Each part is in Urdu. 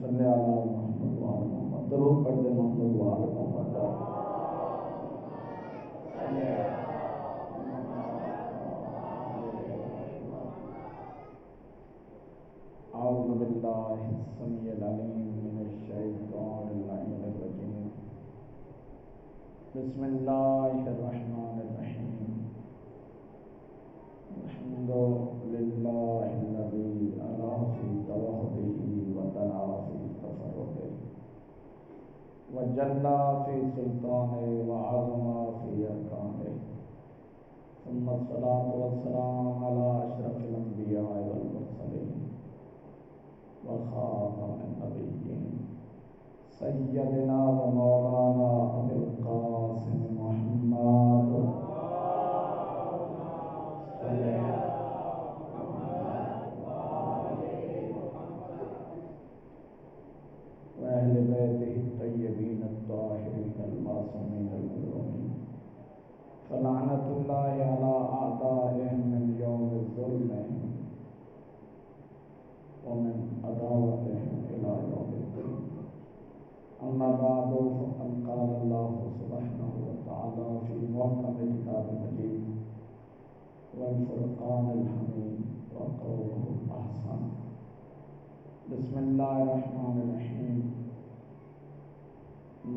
صلی علی محمد و آل محمد، درود پڑھ دے محمد و آل محمد۔ اعوذ باللہ السمیع العلیم من الشیطان اللعین الرجیم، بسم اللہ الرحمن الرحیم، الحمد للہ الذی علا فی توحدہ وتلا فی تفردہ وجلا فی سلطانہ وعظم فی ارکانہ، ثم الصلاة والسلام علی اشرف الانبیاء والمرسلین وخاتم النبیین سیدنا و مولانا ابی القاسم محمد صلی و اہل بیتہ الطیبین الطاہرین المعصومین المظلومین، فلعنۃ اللہ علی اعدائہم من یوم الظلم ومن عداوتهم إلى يوم الدين، أما بعد فقد قال الله سبحانه وتعالى في محكم الكتاب المجيد والفرقان الحميد وقوله الأحسن، بسم الله الرحمن الرحيم،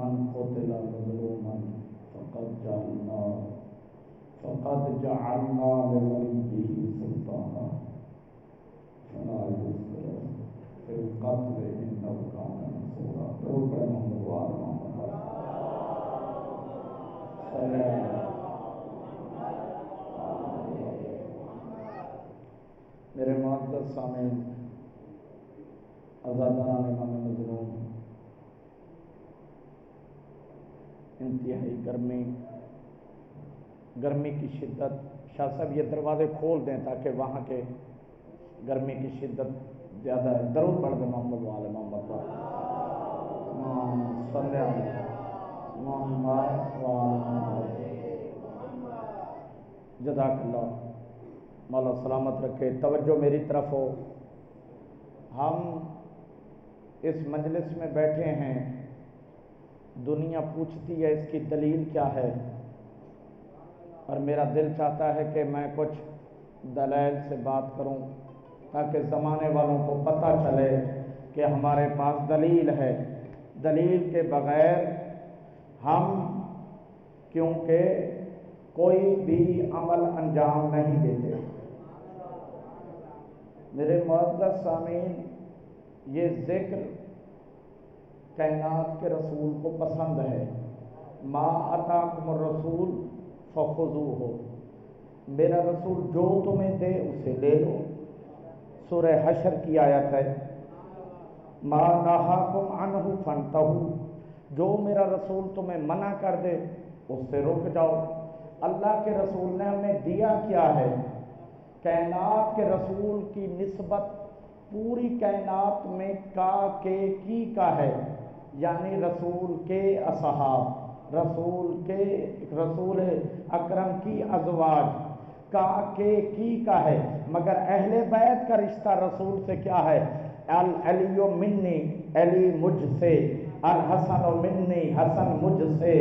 من قتل مظلوما فقد جعلنا لوليه سلطانا فلا يسرف في القتل إنه كان منصورا۔ درود پڑھیں محمد و آل محمد۔ میرے معزز سامعین، آزادانہ امام مظلوم، انتہائی گرمی کی شدت، شاہ صاحب یہ دروازے کھول دیں تاکہ وہاں کے گرمی کی شدت زیادہ ہے۔ درود پڑھ دیں محمد و آل محمد صلی علی محمد و آل محمد۔ جزاک اللہ، مولا سلامت رکھے۔ توجہ میری طرف ہو، ہم اس مجلس میں بیٹھے ہیں، دنیا پوچھتی ہے اس کی دلیل کیا ہے، اور میرا دل چاہتا ہے کہ میں کچھ دلائل سے بات کروں تاکہ زمانے والوں کو پتہ چلے کہ ہمارے پاس دلیل ہے۔ دلیل کے بغیر ہم کیونکہ کوئی بھی عمل انجام نہیں دیتے۔ میرے معزز سامعین، یہ ذکر کائنات کے رسول کو پسند ہے۔ ما آتاکم الرسول فخذوہ، میرا رسول جو تمہیں دے اسے لے لو۔ سورہ حشر کی آیت ہے، ما نہاکم عنہ فانتہوا، جو میرا رسول تمہیں منع کر دے اس سے رک جاؤ۔ اللہ کے رسول نے ہمیں دیا کیا ہے؟ کائنات کے رسول کی نسبت پوری کائنات میں کی کا ہے، یعنی رسول کے اصحاب، رسول اکرم کی ازواج کی کا ہے، مگر اہل بیت کا رشتہ رسول سے کیا ہے؟ العلی منی، علی مجھ سے، الحسن منی، حسن مجھ سے،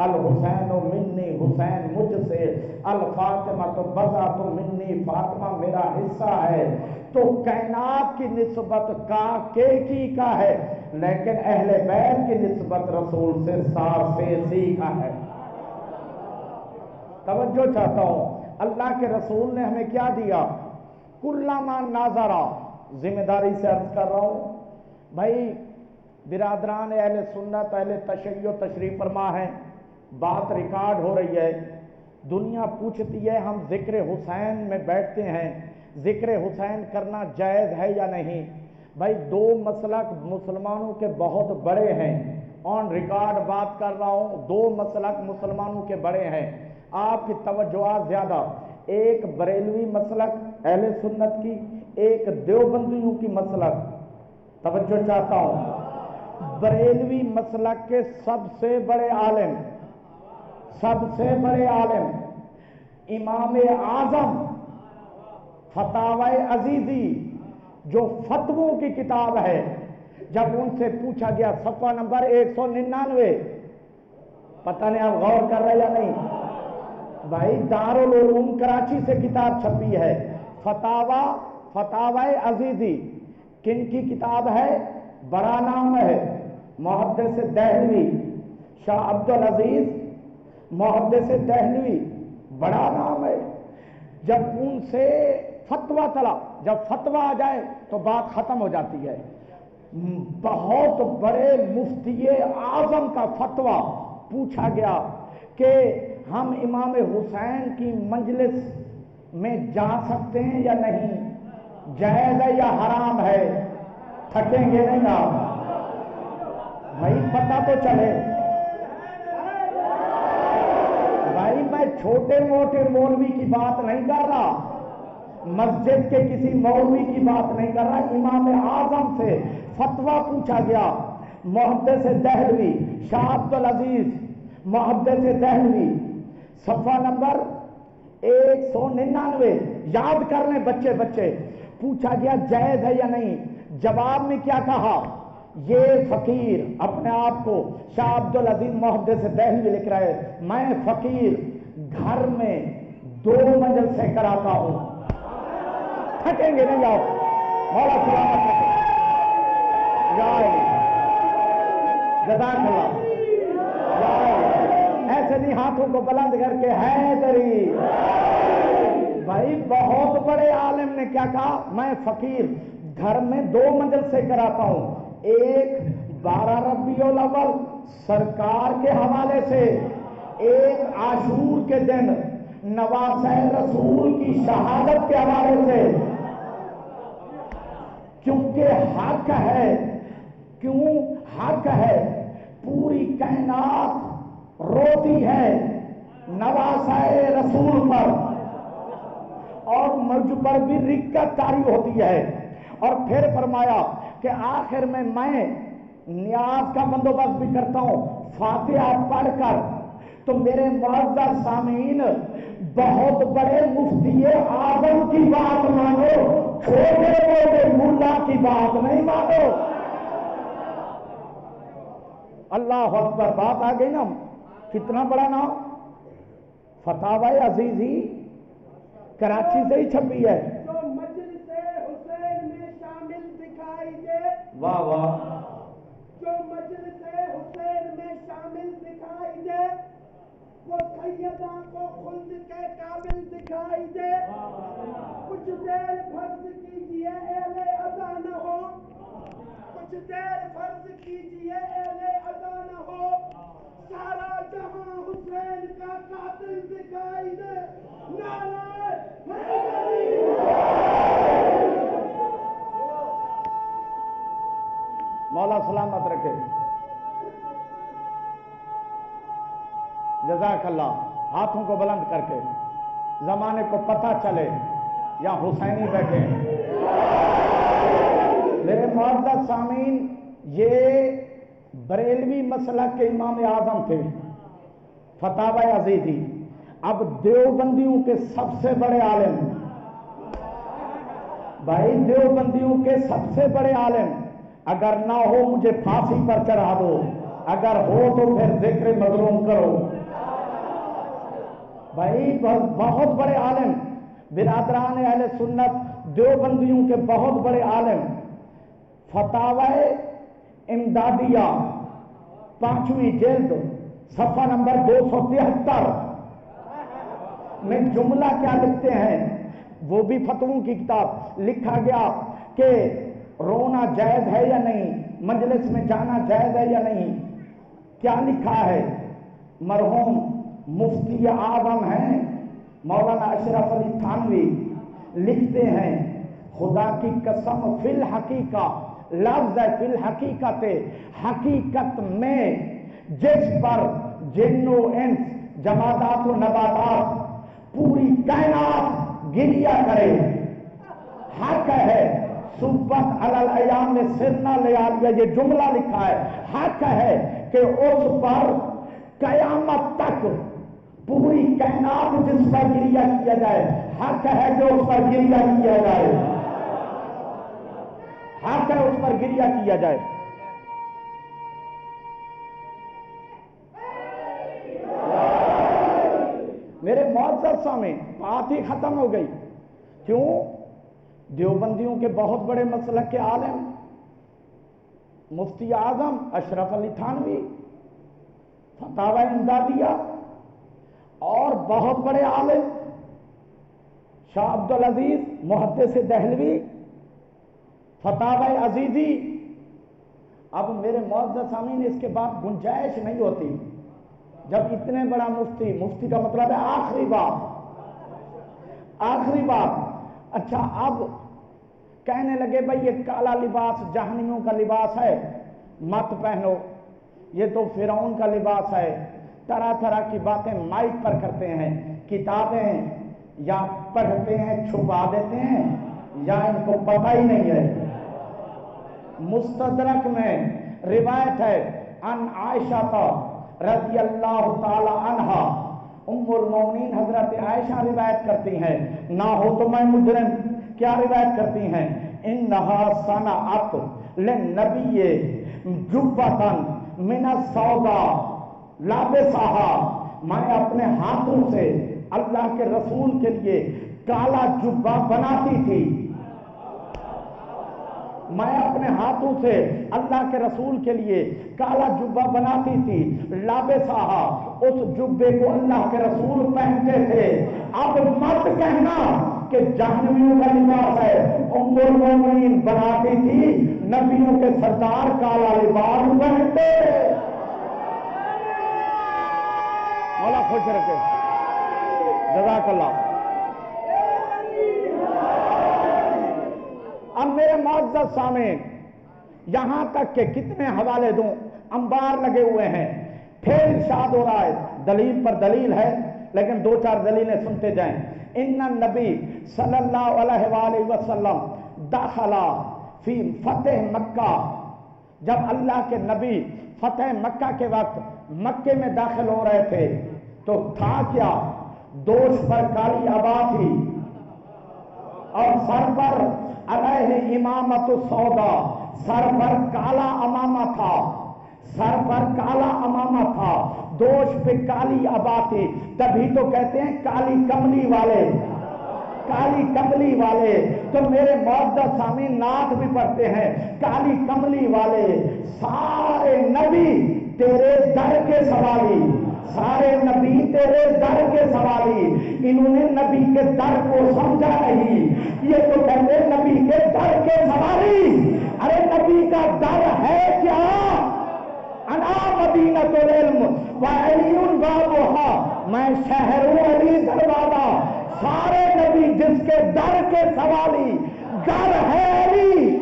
الحسین منی، حسین مجھ سے، الفاطمہ بضعۃ منی، فاطمہ میرا حصہ ہے۔ تو کائنات کی نسبت کی کا ہے، لیکن اہل بیت کی نسبت رسول سے سی کا ہے۔ توجہ چاہتا ہوں، اللہ کے رسول نے ہمیں کیا دیا؟ کلما ناظرا، ذمہ داری سے عرض کر رہا ہوں بھائی، برادران اہل سنت اہل تشیع تشریف فرما ہے، بات ریکارڈ ہو رہی ہے، دنیا پوچھتی ہے ہم ذکر حسین میں بیٹھتے ہیں، ذکر حسین کرنا جائز ہے یا نہیں؟ بھائی دو مسلک مسلمانوں کے بہت بڑے ہیں، آن ریکارڈ بات کر رہا ہوں، دو مسلک مسلمانوں کے بڑے ہیں، آپ کی توجہات زیادہ، ایک بریلوی مسلک اہل سنت کی، ایک دیوبندیوں کی مسلک۔ توجہ چاہتا ہوں، بریلوی مسلک کے سب سے بڑے عالم امام اعظم فتاوی عزیزی جو فتووں کی کتاب ہے، جب ان سے پوچھا گیا صفحہ نمبر 199، پتہ نہیں آپ غور کر رہے یا نہیں بھائی، دارالعلوم کراچی سے کتاب چھپی ہے، فتاوی عزیزی، کن کی کتاب ہے؟ بڑا نام ہے محدث دہلوی، شاہ عبدالعزیز محدث دہلوی، بڑا نام ہے۔ جب ان سے فتویٰ طلب، جب فتویٰ آ جائے تو بات ختم ہو جاتی ہے۔ بہت بڑے مفتی اعظم کا فتویٰ پوچھا گیا کہ ہم امام حسین کی مجلس میں جا سکتے ہیں یا نہیں، جائز ہے یا حرام ہے؟ تھکیں گے نہیں آپ بھائی، پتہ تو چلے بھائی، میں چھوٹے موٹے مولوی کی بات نہیں کر رہا، مسجد کے کسی مولوی کی بات نہیں کر رہا، امام اعظم سے فتویٰ پوچھا گیا، محدث دہلوی شاہ عبدالعزیز محدث دہلوی، صفحہ نمبر 199، یاد کر لیں بچے، پوچھا گیا جائز ہے یا نہیں، جواب میں کیا کہا؟ یہ فقیر اپنے آپ کو شاہ عبدالعزیز محدث دہلوی لکھ رہے، میں فقیر گھر میں 2 منزل سے کراتا ہوں، تھکیں گے نہیں آپ، مولا سلامت رکھے، جزاک اللہ، ایسے نہیں ہاتھوں کو بلند کر کے حیدری بھائی، بہت بڑے عالم نے کیا کہا؟ میں فقیر گھر میں 2 منزل سے کراتا ہوں، ایک 12 ربیع الاول سرکار کے حوالے سے، ایک عاشور کے دن نواسہ رسول کی شہادت کے حوالے سے، کیونکہ حق ہے، کیوں حق ہے، پوری کائنات روتی ہے نواسہ رسول پر، اور مجھ پر بھی رکت طاری ہوتی ہے، اور پھر فرمایا کہ آخر میں نیاز کا بندوبست بھی کرتا ہوں فاتحہ پڑھ کر، تو میرے معزز سامعین، بہت بڑے مفتی اعظم کی بات مانو، چھوٹے موٹے ملا کی بات نہیں مانو۔ اللہ اکبر، بات آ گئی نا، کتنا بڑا نام، فتاوی عزیزی کراچی سے ہی چھپی ہے، جو مجلس حسین میں شامل دکھائی دے، واہ واہ، جو مجلس حسین میں شامل دکھائی دے، وہ سیدہ کو خلد کے قابل دکھائی دے، کچھ دیر فرض کیجئے اہل عزا نہ ہو، کچھ دیر فرض کیجئے اہل عزا نہ ہو، سارا جہاں حسین کا قاتل دکھائی دے، نعرہ حیدری، مولا سلامت رکھے، جزاک اللہ، ہاتھوں کو بلند کر کے، زمانے کو پتہ چلے یا حسینی بیٹھے۔ میرے معزز سامعین، یہ بریلوی مسلک کے امام اعظم تھے فتاوی عزیزی، اب دیوبندیوں کے سب سے بڑے عالم، بھائی دیوبندیوں کے سب سے بڑے عالم، اگر نہ ہو مجھے پھانسی پر چڑھا دو، اگر ہو تو پھر ذکر مظلوم کرو، بھائی بہت بڑے عالم، برادران اہل سنت دیوبندیوں کے بہت بڑے عالم، فتاوی امدادیہ 5ویں جلد صفحہ نمبر 273 میں جملہ کیا لکھتے ہیں، وہ بھی فتووں کی کتاب، لکھا گیا کہ رونا جائز ہے یا نہیں، مجلس میں جانا جائز ہے یا نہیں، کیا لکھا ہے؟ مرحوم مفتی اعظم ہیں مولانا اشرف علی تھانوی، لکھتے ہیں خدا کی قسم فی الحقیقہ، لفظ ہے فی الحقیقت، حقیقت میں جس پر جن و انس جمادات و نباتات پوری کائنات گریہ کرے، حق ہے صبت علی الایام میں سرنا لیا، یہ جملہ لکھا ہے، حق ہے کہ اس پر قیامت تک پوری کائنات جس پر گریہ کیا جائے، حق ہے کہ اس پر گریہ کیا جائے، حق ہے اس پر گریہ کیا جائے. میرے معزز سامعین بات ہی ختم ہو گئی. کیوں؟ دیوبندیوں کے بہت بڑے مسلک کے عالم مفتی اعظم اشرف علی تھانوی فتاوی امدادیہ اور بہت بڑے عالم شاہ عبدالعزیز محدث دہلوی فتاوی عزیزی. اب میرے معزز سامعین اس کے بعد گنجائش نہیں ہوتی. جب اتنے بڑا مفتی کا مطلب ہے آخری بات. اچھا اب کہنے لگے بھئی یہ کالا لباس جہنمیوں کا لباس ہے مت پہنو، یہ تو فرعون کا لباس ہے. طرح طرح کی باتیں مائک پر کرتے ہیں. کتابیں یا پڑھتے ہیں چھپا دیتے ہیں یا ان کو پتہ ہی نہیں ہے. مستدرک میں روایت ہے ان عائشہ رضی اللہ تعالی عنہا، ام المومنین حضرت عائشہ روایت کرتی ہیں، نہ ہو تو میں مجرم. کیا روایت کرتی ہیں؟ انہا صنعت للنبی جبتن من السودا لابسہا، میں اپنے ہاتھوں سے اللہ کے رسول کے لیے کالا جبہ بناتی تھی. میں اپنے ہاتھوں سے اللہ کے رسول کے لیے کالا جبہ بناتی تھی. لابسہا، اس جبے کو اللہ کے رسول پہنتے تھے. اب مت کہنا کہ جہنمیوں کا لباس ہے. ام المومنین بناتی تھی، نبیوں کے سردار کالا لباس پہنتے. مولا خوش رکھے، جزاک اللہ. اب میرے معزز سامعین یہاں تک کہ کتنے حوالے دوں، انبار لگے ہوئے ہیں. پھر ارشاد ہو رہا ہے، دلیل پر دلیل ہے لیکن دو چار دلیلیں سنتے جائیں. ان النبی صلی اللہ علیہ وآلہ وسلم داخل فی فتح مکہ، جب اللہ کے نبی فتح مکہ کے وقت مکے میں داخل ہو رہے تھے تو تھا کیا؟ دوش پر کالی عبا تھی اور سر پر علیہ امامت السودا، سر پر کالا امامہ تھا، سر پر کالا امامہ تھا، دوش پہ کالی عبا تھی. تبھی تو کہتے ہیں کالی کملی والے، کالی کملی والے. تو میرے معزز سامعین نعت بھی پڑھتے ہیں، کالی کملی والے. سارے نبی تیرے در کے سوالی، سارے نبی تیرے در کے سوالی. انہوں نے نبی کے در کو سمجھا نہیں، یہ تو کہتے ہیں نبی کے در کے سوالی. ارے نبی کا در ہے کیا؟ انا مدینۃ العلم وعلی بابھا، میں شہر ہوں علی دروازہ. سارے نبی جس کے در کے سوالی، در ہے علی.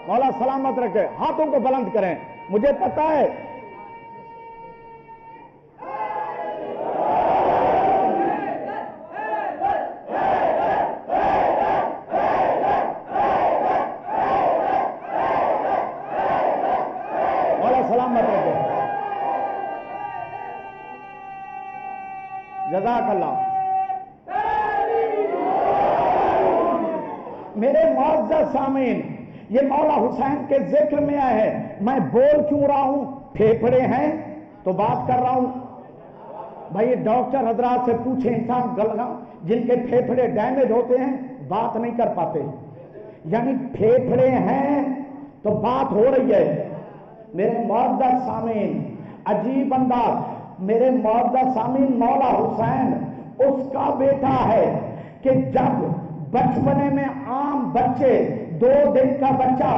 مولا سلامت رکھے، ہاتھوں کو بلند کریں. مجھے پتا ہے مولا سلامت رکھے، جزاک اللہ. میرے معزز سامعین یہ مولا حسین کے ذکر میں آئے ہیں. میں بول کیوں رہا ہوں؟ پھیپھڑے ہیں تو بات کر رہا ہوں. بھائی ڈاکٹر حضرات سے پوچھیں، انسان گلگا جن کے پھیپھڑے ڈیمیج ہوتے ہیں بات نہیں کر پاتے، یعنی پھیپھڑے ہیں تو بات ہو رہی ہے. میرے معزز سامعین عجیب انداز، میرے معزز سامعین مولا حسین اس کا بیٹا ہے کہ جب بچپنے میں عام بچے، 2 دن کا بچہ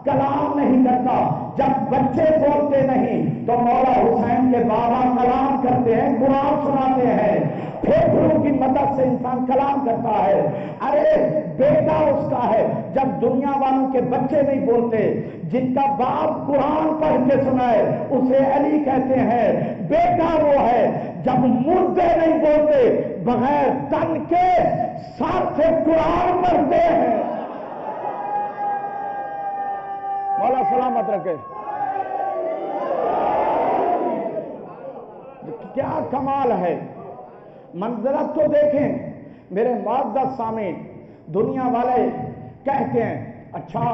کلام نہیں کرتا، جب بچے بولتے نہیں تو مولا حسین کے بابا کلام کرتے ہیں، قرآن سناتے ہیں. پھیپھڑوں کی مدد سے انسان کلام کرتا ہے. ارے بیٹا اس کا ہے، جب دنیا والوں کے بچے نہیں بولتے، جن کا باپ قرآن پڑھ کے سنائے اسے علی کہتے ہیں. بیٹا وہ ہے جب مردے نہیں بولتے، بغیر تن کے سر سے قرآن پڑھتے ہیں. مولا سلامت رکھے. کیا کمال ہے. منظرت تو دیکھیں میرے معزز سامعین. دنیا والے کہتے ہیں اچھا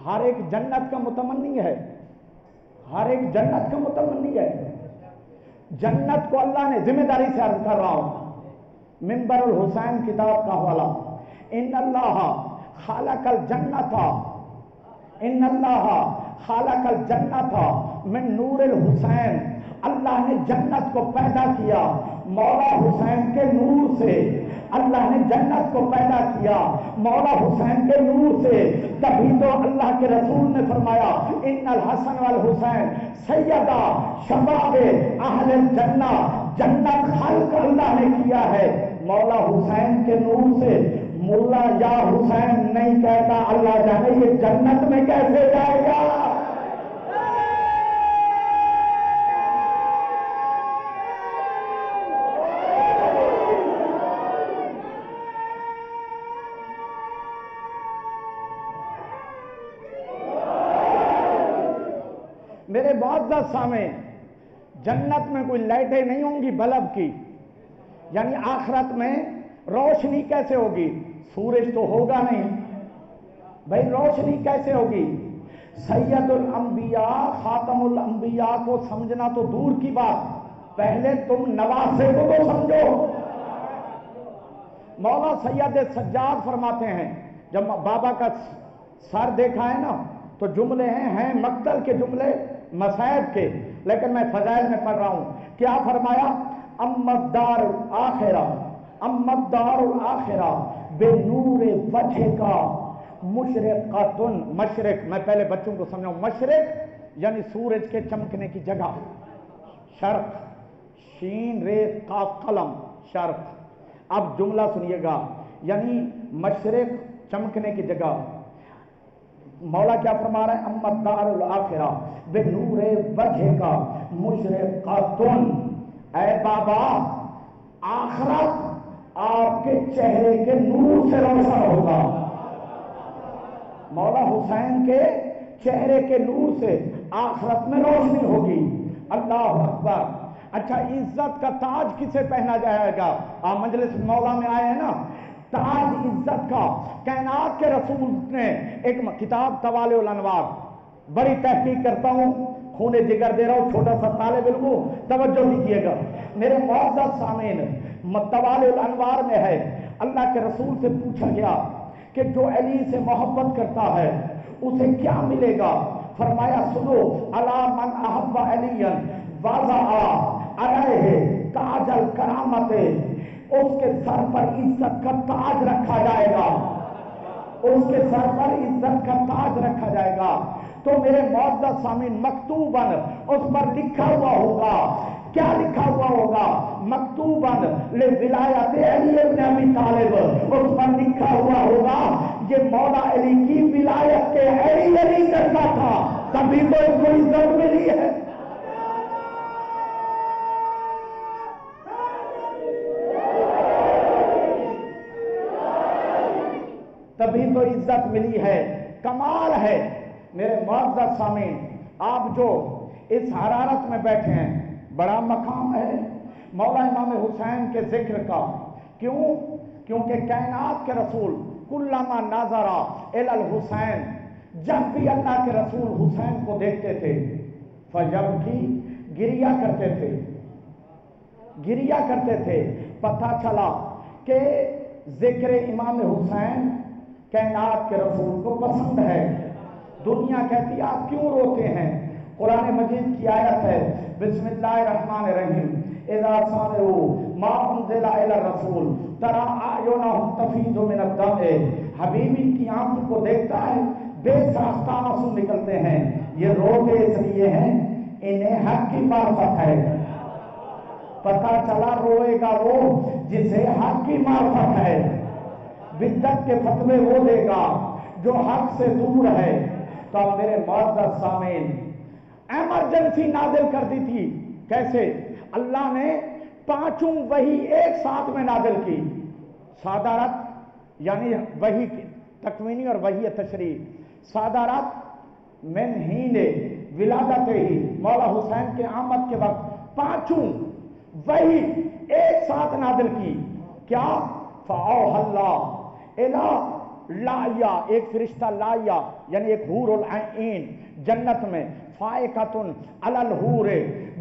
ہر ایک جنت کا متمنی ہے, ہر ایک جنت کا متمنی ہے. جنت کو اللہ نے, ذمہ داری سے عرض کر رہا ہوں, منبر الحسین کتاب کا حوالہ, ان اللہ خالق الجنت, ان اللہ خالق الجنت من نور الحسین. اللہ نے جنت کو پیدا کیا مولا حسین کے نور سے. اللہ نے جنت کو پیدا کیا مولا حسین کے نور سے. تبھی تو اللہ کے رسول نے فرمایا ان الحسن والحسین سیدہ شباب اہل الجنہ. جنت خلق اللہ نے کیا ہے مولا حسین کے نور سے. مولا یا حسین نہیں کہتا, اللہ جانے یہ جنت میں کیسے جائے گا. میرے معزز سامعین, جنت میں کوئی لائٹیں نہیں ہوں گی بلب کی, یعنی آخرت میں روشنی کیسے ہوگی؟ سورج تو ہوگا نہیں بھائی, روشنی کیسے ہوگی؟ سید الانبیاء خاتم الانبیاء کو سمجھنا تو دور کی بات, پہلے تم نواسے کو تو سمجھو. مولا سید سجاد فرماتے ہیں جب بابا کا سر دیکھا ہے نا تو جملے ہیں مقتل کے جملے مسائب کے, لیکن میں فضائل میں پڑھ رہا ہوں. کیا فرمایا؟ امت دار الآخرہ, امت دار الآخرہ بے نور وجہ کا مشرقۃن. مشرق, میں پہلے بچوں کو سمجھاؤں, مشرق یعنی سورج کے چمکنے کی جگہ. شرق, شین رے قاف قلم, شرق. اب جملہ سنیے گا, یعنی مشرق چمکنے کی جگہ. مولا کیا فرما رہا ہے؟ امت دار الآخرہ بے نور وجہ کا مشرقۃن. اے بابا آخرت آپ کے چہرے کے نور سے روشن ہوگا. مولا حسین کے چہرے کے نور سے آخرت میں روشنی ہوگی. اللہ اکبر. اچھا عزت کا تاج کسے پہنا جائے گا؟ آپ مجلس مولا میں آئے ہیں نا, تاج عزت کا کائنات کے رسول نے ایک کتاب طوالع الانوار, بڑی تحقیق کرتا ہوں, خون جگر دے رہا ہوں, چھوٹا سا طالب علم ہوں, توجہ دیجیے گا میرے معزز سامعین. طوالع الانوار میں ہے, اللہ کے رسول سے پوچھا گیا کہ جو علی سے محبت کرتا ہے اسے کیا ملے گا؟ فرمایا سنو, الا من احب علی وضع علیہ تاج الکرامت. اس کے سر پر عزت کا تاج رکھا جائے گا, اس کے سر پر عزت کا تاج رکھا جائے گا. تو میرے معزز سامعین مکتوباً اس پر لکھا ہوا ہوگا. کیا لکھا ہوا ہوگا؟ مکتوباً لولایت علی ابن ابی طالب. اس پر لکھا ہوا ہوگا یہ مولا علی کی ولایت کے علی کرتا تھا, تبھی تو اس کو عزت ملی ہے. تبھی تو عزت ملی ہے. کمال ہے میرے معزز سامعین. آپ جو اس حرارت میں بیٹھے ہیں, بڑا مقام ہے مولا امام حسین کے ذکر کا. کیوں؟ کیونکہ کائنات کے رسول کلما نظر الی الحسین, جب بھی اللہ کے رسول حسین کو دیکھتے تھے فیبکی, گریا کرتے تھے, گریا کرتے تھے. پتہ چلا کہ ذکر امام حسین کائنات کے رسول کو پسند ہے. دنیا کہتی آپ کیوں روتے ہیں؟ قرآن مجید کی آیت ہے بسم اللہ الرحمن الرحیم, اذا سمعوا ما انزل الی الرسول تری اعینہم تفیض من الدمع. حبیب ان کی آنکھوں کو دیکھتا ہے بے ساختہ آنسو نکلتے ہیں. یہ روتے اس لیے ہیں انہیں حق کی معرفت ہے. پتہ چلا روئے گا وہ جسے حق کی معرفت ہے. بدعت کے فتوے وہ دے گا جو حق سے دور ہے. تو اب میرے معزز سامعین, ایمرجنسی نازل کر دی تھی. کیسے؟ اللہ نے پانچوں وحی ایک ساتھ میں نازل کی. صادرت یعنی وحی تکوینی اور وحی تشریع. صادرت من ہین ولادت ہی مولا حسین کے آمد کے وقت پانچوں وہی ایک ساتھ نازل کی. کیا؟ فَأَوْحَى اللَّهُ إِلَىٰ لَائِيَا، ایک فرشتہ لائیا یعنی ایک حور العین جنت میں، فائقۃ علی الحور،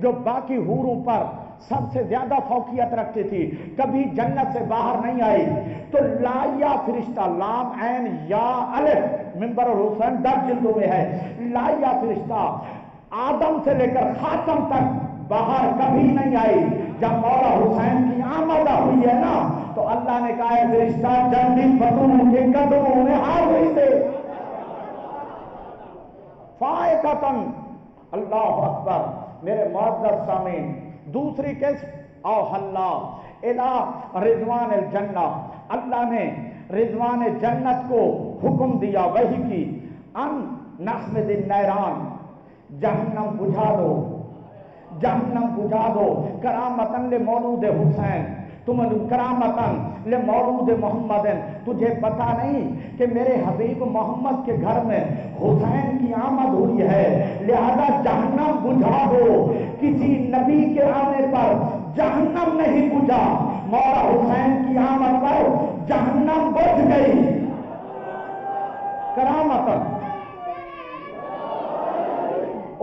جو باقی حوروں پر سب سے زیادہ فوقیت رکھتی تھی، کبھی جنت سے باہر نہیں آئی. تو لائیا فرشتہ، لام عین یا الف، منبر الحسین 10 جلدوں میں ہے. لائیا فرشتہ آدم سے لے کر خاتم تک باہر کبھی نہیں آئی. جب مولا حسین کی آمد ہوئی ہے نا تو اللہ نے کہا ہے فرشتہ جنتی بطنوں کے قدموں میں حاضری دے. فائقۃ، اللہ اکبر میرے معزز سامعین. دوسری قسم اوحی اللہ الی رضوان الجنہ، اللہ نے رضوان جنت کو حکم دیا، وحی کی، ان نخمد النیران، جہنم بجھا دو، جہنم بجھا دو، کرامتاً لمولود حسین، تم کرامتاً لمولود محمد. تجھے پتا نہیں کہ میرے حبیب محمد کے گھر میں حسین کی آمد ہوئی ہے، لہذا جہنم بجھا دو. کسی نبی کے آنے پر جہنم نہیں بجھا، مولا حسین کی آمد پر جہنم بجھ گئی. کرامتاً،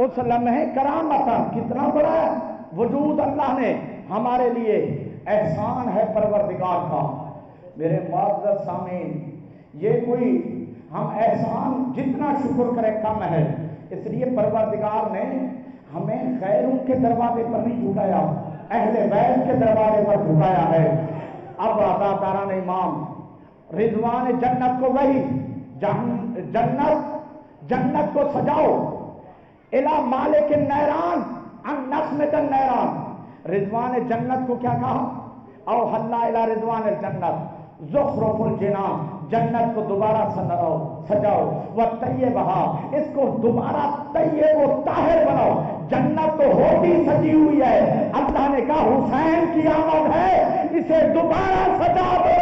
اس لمحے کرامتاً، کتنا بڑا وجود اللہ نے ہمارے لیے، احسان ہے پروردگار کا. میرے معزز سامعین، یہ کوئی ہم احسان جتنا شکر کرے کم ہے. اس لیے پروردگار نے ہمیں غیروں کے دروازے پر نہیں جھکایا، اہل بیت کے دروازے پر جھکایا ہے. اب عطاداران امام رضوان جنت کو وہی، جنت کو سجاؤ، الا مالک النیران ان نخمد النیران. رضوان جنت کو کیا کہا؟ اوحی اللہ الی رضوان الجنت زخرف الجنان، جنت کو دوبارہ سجاؤ، وطیبھا، اس کو دوبارہ طیب و طاہر بناؤ. جنت تو ہوتی سجی ہوئی ہے، اللہ نے کہا حسین کی آمد ہے، اسے دوبارہ سجا دو.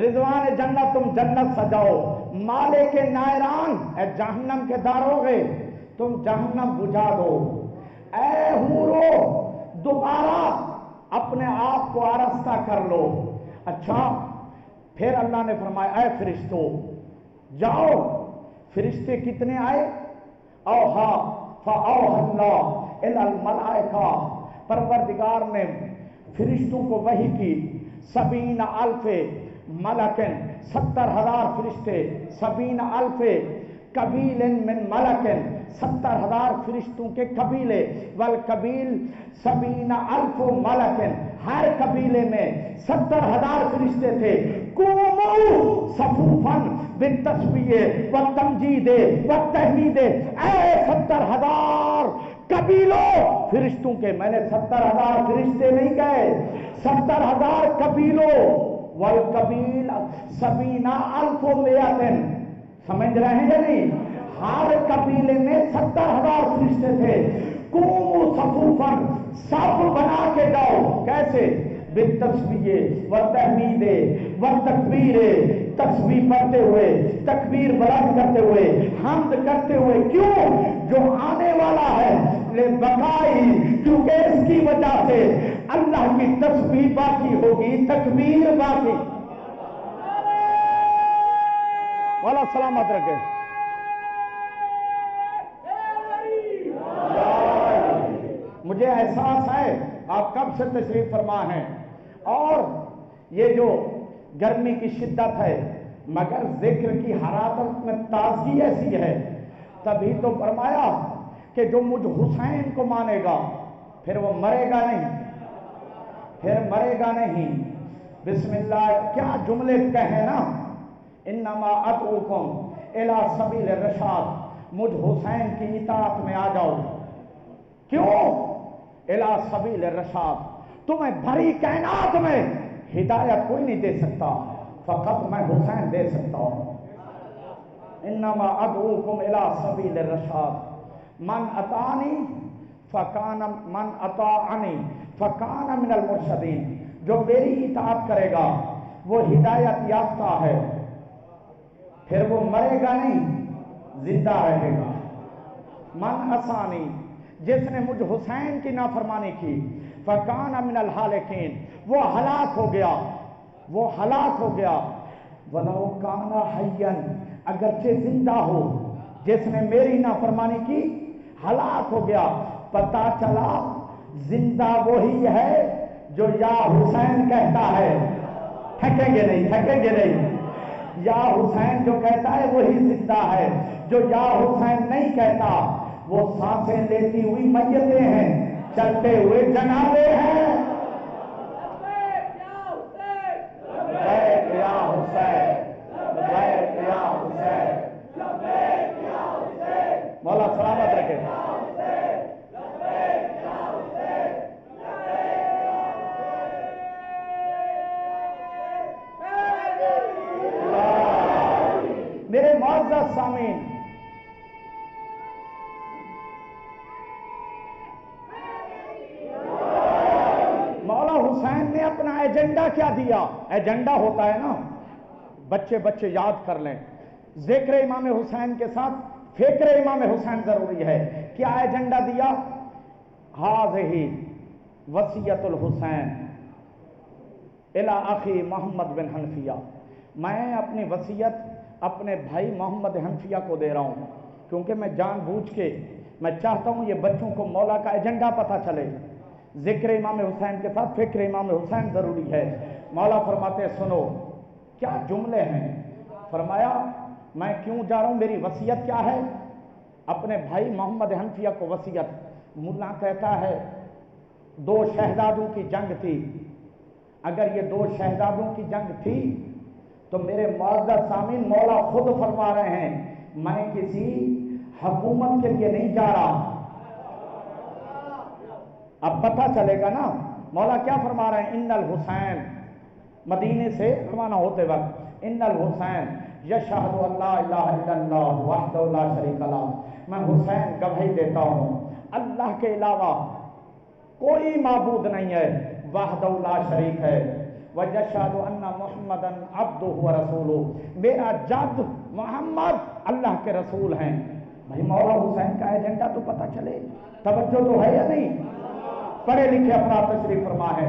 رضوان جنت، تم جنت سجاؤ. مالک نائران، اے جہنم کے داروغے تم جہنم بجھا دو. اے حورو دوبارہ اپنے آپ کو آرستہ کر لو. اچھا، پھر اللہ نے فرمایا اے فرشتو جاؤ. فرشتے کتنے آئے؟ اوحا فاوحی اللہ الی الملائکہ، پروردگار نے فرشتوں کو وحی کی. 70,000 ملکن، 70,000 فرشتے، 70,000 قبیل من ملکن، 70,000 فرشتوں کے قبیلے، والقبیل 70,000 ملکن، ہر قبیلے میں 70,000 فرشتے تھے. قوموا صفوفاً بالتسبیح والتمجید والتحمید. اے 70,000 قبیلوں فرشتوں کے، میں نے 70,000 فرشتے نہیں کہے، 70,000 قبیلوں. والقبیل 70,000 سمجھ رہے ہیں یا نہیں؟ ہر قبیلے میں 70,000 فرشتے تھے. قوموا صفوفاً، صف بنا کے جاؤ. کیسے؟ بالتسبیح والتحمید والتکبیر، تسبیح پڑھتے ہوئے، تکبیر بلند کرتے ہوئے، حمد کرتے ہوئے. کیوں؟ جو آنے والا ہے لبقائی، کیونکہ اس کی وجہ سے اللہ کی تسبیح باقی ہوگی، تکبیر باقی. والا سلامت رکھے. مجھے احساس ہے آپ کب سے تشریف فرما ہیں، اور یہ جو گرمی کی شدت ہے مگر ذکر کی حرارت میں تازگی ایسی ہے. تبھی تو فرمایا کہ جو مجھ حسین کو مانے گا پھر وہ مرے گا نہیں، پھر مرے گا نہیں. بسم اللہ کیا جملے کہیں نا، انما ادعوکم الی سبیل الرشاد، مجھ حسین کی اطاعت میں آ جاؤ. کیوں؟ الی سبیل الرشاد، تمہیں بھری کائنات میں ہدایت کوئی نہیں دے سکتا، فقط میں حسین دے سکتا ہوں. انما ادعوکم الی سبیل الرشاد من اطاعنی فکان، من اطاعنی فکان من المرشدین. جو میری اطاعت کرے گا وہ ہدایت یافتہ ہے، پھر وہ مرے گا نہیں، زندہ رہے گا۔ من عصانی، جس نے مجھ حسین کی نافرمانی کی، فکان من الہالکین، وہ ہلاک ہو گیا، وہ ہلاک ہو گیا۔ ولو کان حیا، اگرچہ زندہ ہو، جس نے میری نافرمانی کی ہلاک ہو گیا۔ پتہ چلا زندہ وہی ہے جو یا حسین کہتا ہے، تھکیں گے نہیں، تھکیں گے نہیں۔ یا حسین جو کہتا ہے وہی زندہ ہے، جو یا حسین نہیں کہتا وہ سانسیں لیتی ہوئی میتیں ہیں، چلتے ہوئے جنازے ہیں۔ لبیک یا حسین، لبیک یا حسین، لبیک یا حسین، مولا سلامت رکھے۔ میرے معزز سامعین، مولا حسین نے اپنا ایجنڈا کیا دیا؟ ایجنڈا ہوتا ہے نا، بچے یاد کر لیں، ذکر امام حسین کے ساتھ فکر امام حسین ضروری ہے۔ کیا ایجنڈا دیا؟ ہذہ وصیت الحسین الی اخی محمد بن حنفیہ، میں اپنی وصیت اپنے بھائی محمد حنفیہ کو دے رہا ہوں، کیونکہ میں جان بوجھ کے میں چاہتا ہوں یہ بچوں کو مولا کا ایجنڈا پتہ چلے۔ ذکر امام حسین کے ساتھ فکر امام حسین ضروری ہے۔ مولا فرماتے سنو، کیا جملے ہیں؟ فرمایا میں کیوں جا رہا ہوں، میری وصیت کیا ہے؟ اپنے بھائی محمد حنفیہ کو وصیت۔ ملا کہتا ہے 2 شہزادوں کی جنگ تھی، اگر یہ 2 شہزادوں کی جنگ تھی تو میرے معزز سامعین مولا خود فرما رہے ہیں میں کسی حکومت کے لیے نہیں جا رہا۔ اب پتہ چلے گا نا مولا کیا فرما رہے ہیں؟ ان الحسین، مدینے سے روانہ ہوتے وقت، ان الحسین یشہد ان لا الہ الا اللہ وحدہ لا شریک لہ، میں حسین گواہی دیتا ہوں اللہ کے علاوہ کوئی معبود نہیں ہے، وحدہ لا شریک ہے، وَيَشْهَدُ أَنَّ مُحَمَّدًا عَبْدُهُ وَرَسُولُهُ، میرا جد محمد اللہ کے رسول ہیں۔ بھائی مولا حسین کا ایجنڈا تو پتہ چلے، توجہ تو ہے یا نہیں؟ پڑھے لکھے افراد تشریف فرما ہے۔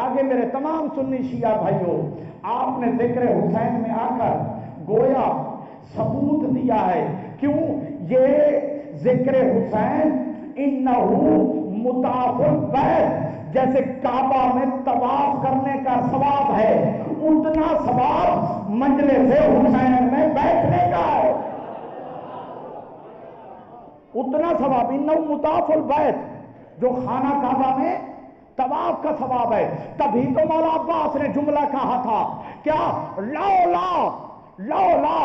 آگے میرے تمام سنی شیعہ بھائیوں، آپ نے ذکر حسین میں آ کر گویا ثبوت دیا ہے، کیوں یہ ذکر حسین انہو مطاف البیت، جیسے کعبہ میں طواف کرنے کا ثواب ہے اتنا ثواب مجلس حسین میں بیٹھنے کا ہے، اتنا ثواب انہو مطاف البیت، جو خانہ کعبہ میں طواف کا ثواب ہے۔ تبھی تو مولا عباس نے جملہ کہا تھا کیا؟ لولا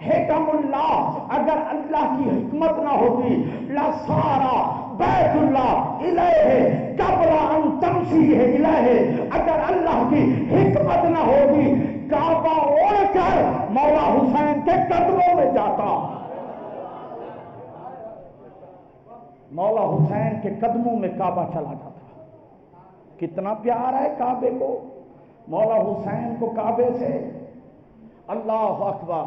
حکم اللہ، اگر اللہ کی حکمت نہ ہوتی لسارا بیت اللہ الیہ قبل ان تمشی الیہ، اگر اللہ کی حکمت نہ ہوتی کعبہ اڑ کر مولا حسین کے قدموں میں جاتا، مولا حسین کے قدموں میں کعبہ چلا جاتا۔ کتنا پیار ہے کعبے کو، مولا حسین کو کعبے سے۔ اللہ اکبر۔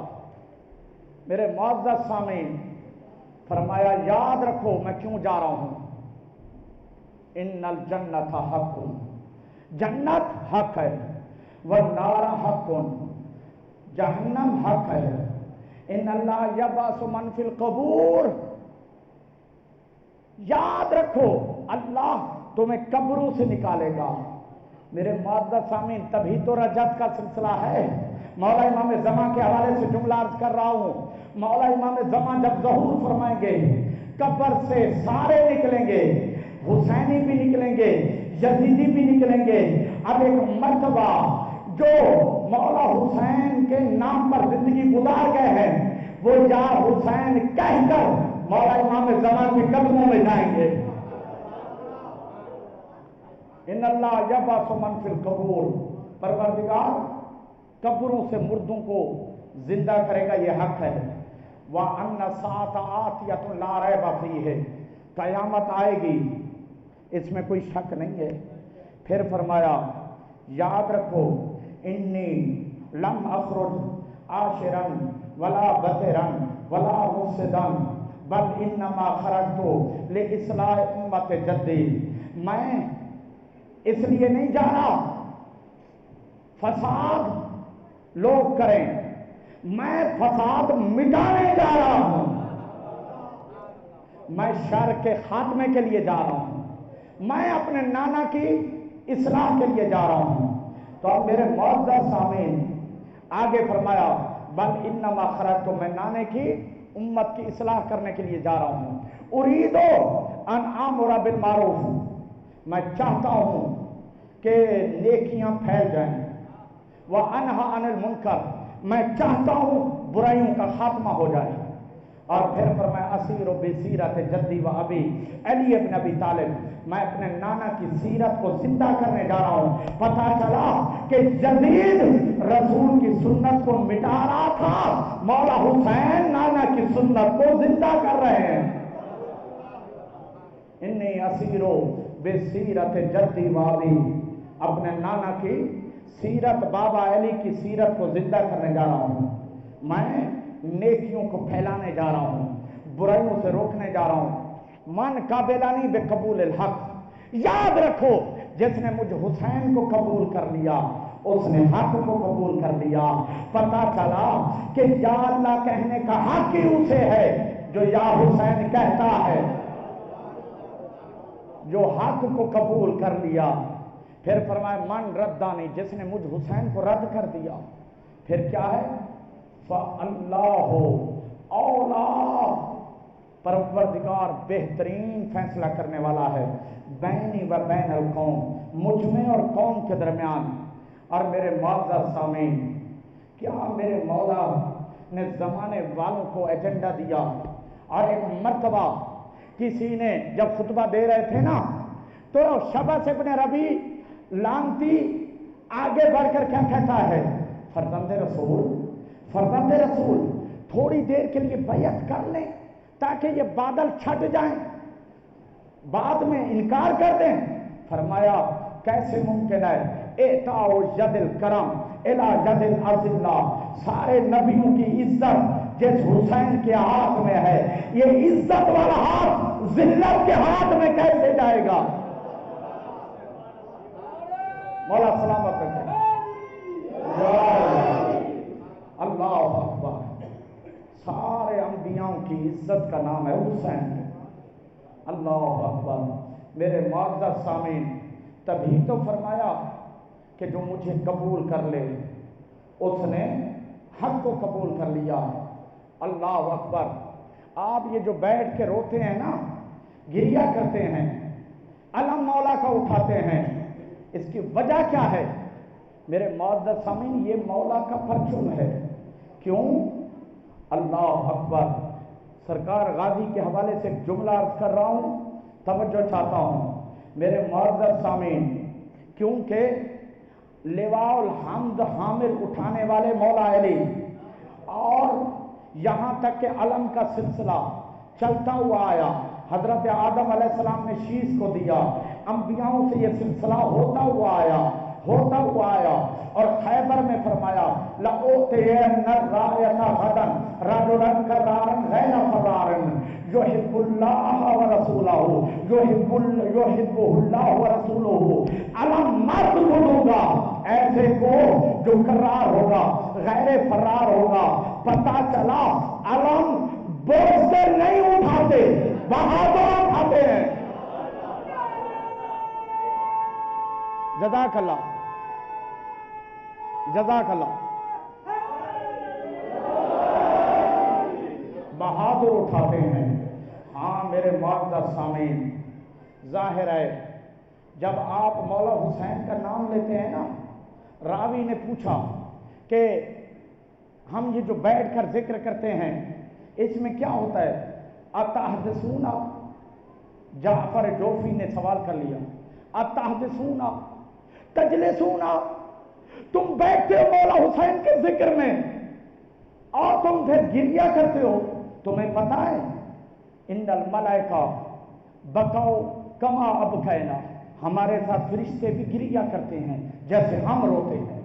میرے معزز سامعین، فرمایا یاد رکھو میں کیوں جا رہا ہوں، ان الجنت حق، جنت حق ہے، والنار حق، جہنم حق ہے، ان اللہ یبعث من فی القبور، یاد رکھو اللہ تمہیں قبروں سے نکالے گا۔ میرے معزز سامعین، تبھی تو رجعت کا سلسلہ ہے۔ مولا امام زمان کے حوالے سے جملہ عرض کر رہا ہوں، مولا امام زمان جب ظہور فرمائیں گے قبر سے سارے نکلیں گے، حسینی بھی نکلیں گے، یزیدی بھی نکلیں گے۔ اب ایک مرتبہ جو مولا حسین کے نام پر زندگی گزار گئے ہیں وہ یا حسین کہہ کر مولا امام زمان کے قدموں میں جائیں گے۔ ان اللہ یبعث من فی القبور، پروردگار قبروں سے مردوں کو زندہ کرے گا، یہ حق ہے۔ وَأَنَّ السَّاعَةَ آتِيَةٌ لَا رَيْبَ فِيهِ، قیامت آئے گی اس میں کوئی شک نہیں ہے۔ پھر فرمایا یاد رکھو انی لم اخرج عاشرن ولا بطرن ولا مفسدن بل انما خرجت لاصلاح امت جدی، میں اس لیے نہیں جا رہا فساد لوگ کریں، میں فساد مٹانے جا رہا ہوں، میں شر کے خاتمے کے لیے جا رہا ہوں، میں اپنے نانا کی اصلاح کے لیے جا رہا ہوں۔ تو اب میرے معزز سامعین آگے فرمایا بل انما خرجت، میں نانے کی امت کی اصلاح کرنے کے لیے جا رہا ہوں، اریدو ان آمر بالمعروف، میں چاہتا ہوں کہ نیکیاں پھیل جائیں، وانہا عن المنکر، میں چاہتا ہوں برائیوں کا خاتمہ ہو جائے۔ اور پھر فرمایا اسیر بسیرت جدی و ابی علی ابن ابی طالب، میں اپنے نانا کی سیرت کو زندہ کرنے جا رہا ہوں۔ پتہ چلا کہ جدید رسول کی سنت کو مٹا رہا تھا، مولا حسین نانا کی سنت کو زندہ کر رہے ہیں۔ انی اسیرو بسیرت جدی و ابی، اپنے نانا کی سیرت، بابا علی کی سیرت کو زندہ کرنے جا رہا ہوں، میں نیکیوں کو پھیلانے جا رہا ہوں، برائیوں سے روکنے جا رہا ہوں۔ من قابلانی بقبول الحق، یاد رکھو جس نے مجھ حسین کو قبول کر لیا اس نے حق کو قبول کر لیا۔ پتہ چلا کہ یا اللہ کہنے کا حق ہی اسے ہے جو یا حسین کہتا ہے، جو حق کو قبول کر لیا۔ پھر فرمایا من ردانی، جس نے مجھ حسین کو رد کر دیا، پھر کیا ہے فَاللَّهُ اولا، پروردگار بہترین فیصلہ کرنے والا ہے، بینی و بین القوم، مجھ میں اور قوم کے درمیان۔ اور میرے معزز سامعین، کیا میرے مولا نے زمانے والوں کو ایجنڈا دیا؟ اور ایک مرتبہ کسی نے جب خطبہ دے رہے تھے نا تو شبس ابن ربی لانتی آگے بڑھ کر کیا کہتا ہے، فرزند رسول، فرزند رسول تھوڑی دیر کے لیے بیعت کر لیں تاکہ یہ بادل چھٹ جائیں، بعد میں انکار کر دیں۔ فرمایا کیسے ممکن ہے، اعطاء ید الکرم الی ید العزلہ، سارے نبیوں کی عزت جس حسین کے ہاتھ میں ہے، یہ عزت والا ہاتھ ذلت کے ہاتھ میں کیسے جائے گا؟ مولا سلامت رکھے۔ اللہ اکبر، سارے انبیاء کی عزت کا نام ہے حسین۔ اللہ اکبر، میرے معزز سامعین، تبھی تو فرمایا کہ جو مجھے قبول کر لے اس نے حق کو قبول کر لیا۔ اللہ اکبر، آپ یہ جو بیٹھ کے روتے ہیں نا، گریا کرتے ہیں، علم مولا کا اٹھاتے ہیں، اس کی وجہ کیا ہے؟ میرے معزز سامعین، یہ مولا کا پرچم ہے۔ کیوں؟ اللہ اکبر، سرکار غازی کے حوالے سے ایک جملہ عرض کر رہا ہوں، توجہ چاہتا ہوں میرے معزز سامعین، کیونکہ لواء الحمد حامل اٹھانے والے مولا علی، اور یہاں تک کہ علم کا سلسلہ چلتا ہوا آیا، حضرت آدم علیہ السلام نے شیش کو دیا، انبیاؤں سے یہ سلسلہ ہوتا ہوا آیا، ہوتا ہوا آیا، اور خیبر میں فرمایا لَأُعْطِيَنَّ الرَّايَةَ غَدًا رَجُلًا كَرَّارًا غَيْرَ فَرَّارٍ يُحِبُّ اللَّهَ وَرَسُولَهُ يُحِبُّهُ اللَّهُ وَرَسُولُهُ علم مرد کو دوں گا، ایسے کو جو کرار ہوگا، غیر فرار ہوگا۔ پتہ چلا علم بوجھ نہیں اٹھاتے، بہادر اٹھاتے ہیں۔ جزاک اللہ، جزاک اللہ، بہادر اٹھاتے ہیں۔ ہاں میرے معزز سامعین، ظاہر ہے جب آپ مولا حسین کا نام لیتے ہیں نا، راوی نے پوچھا کہ ہم یہ جو بیٹھ کر ذکر کرتے ہیں اس میں کیا ہوتا ہے؟ اتحدثون، جعفر جوفی نے سوال کر لیا، اتحدثون تجلسون، تم بیٹھتے ہو مولا حسین کے ذکر میں اور تم پھر گریا کرتے ہو، تمہیں پتا ہے ان الملائکہ بکاؤ کما ابکینا، ہمارے ساتھ فرشتے بھی گریا کرتے ہیں جیسے ہم روتے ہیں۔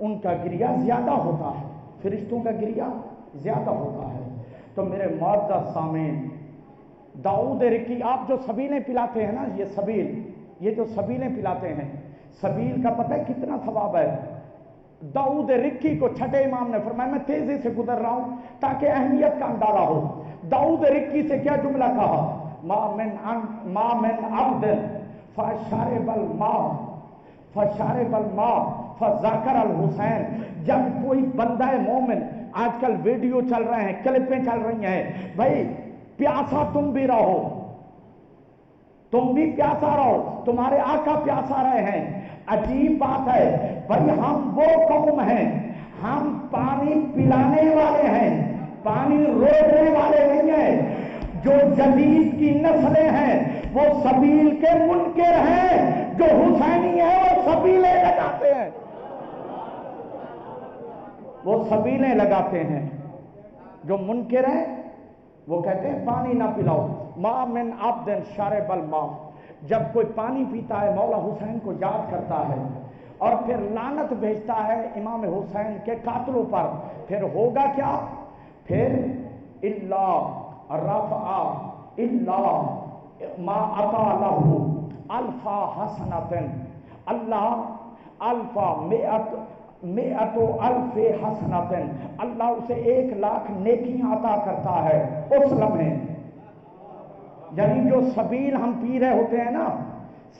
ان کا گریہ زیادہ ہوتا ہے، فرشتوں کا گریہ زیادہ ہوتا ہے۔ تو میرے معزز سامعین، داؤد رکی، آپ جو سبیلیں پلاتے ہیں نا، یہ سبیل، یہ جو سبیلیں پلاتے ہیں، سبیل کا پتہ ہے کتنا ثواب ہے؟ داؤد رکی کو چھٹے امام نے فرمایا، میں تیزی سے گزر رہا ہوں تاکہ اہمیت کا اندازہ ہو۔ داؤد رکی سے کیا جملہ کہا؟ ما من عبد فشرب الماء فذکر الحسین۔ جب کوئی بندہ مومن، آج کل ویڈیو چل رہے ہیں، کلپیں چل رہی ہیں، بھائی پیاسا تم بھی رہو، تم بھی پیاسا رہو، تمہارے آقا پیاسا رہے ہیں۔ عجیب بات ہے بھائی، ہم وہ قوم ہیں، ہم پانی پلانے والے ہیں، پانی روکنے والے نہیں ہیں۔ جو جدید کی نسلیں ہیں وہ سبیل کے منکر ہیں، جو حسینی ہیں وہ سبیلیں لگاتے ہیں، وہ سبیلیں لگاتے ہیں۔ جو منکر ہیں وہ کہتے ہیں پانی نہ پلاؤ۔ ما من عبد شرب الماء، جب کوئی پانی پیتا ہے مولا حسین کو یاد کرتا ہے اور پھر لعنت بھیجتا ہے امام حسین کے قاتلوں پر، پھر ہوگا کیا؟ پھر الا رفع الا ما عطا له الف حسنۃ، اللہ الف مئۃ الف حسنۃ، اللہ اسے 1,00,000 نیکیاں عطا کرتا ہے اس لمحے۔ یعنی جو سبیل ہم پی رہے ہوتے ہیں نا،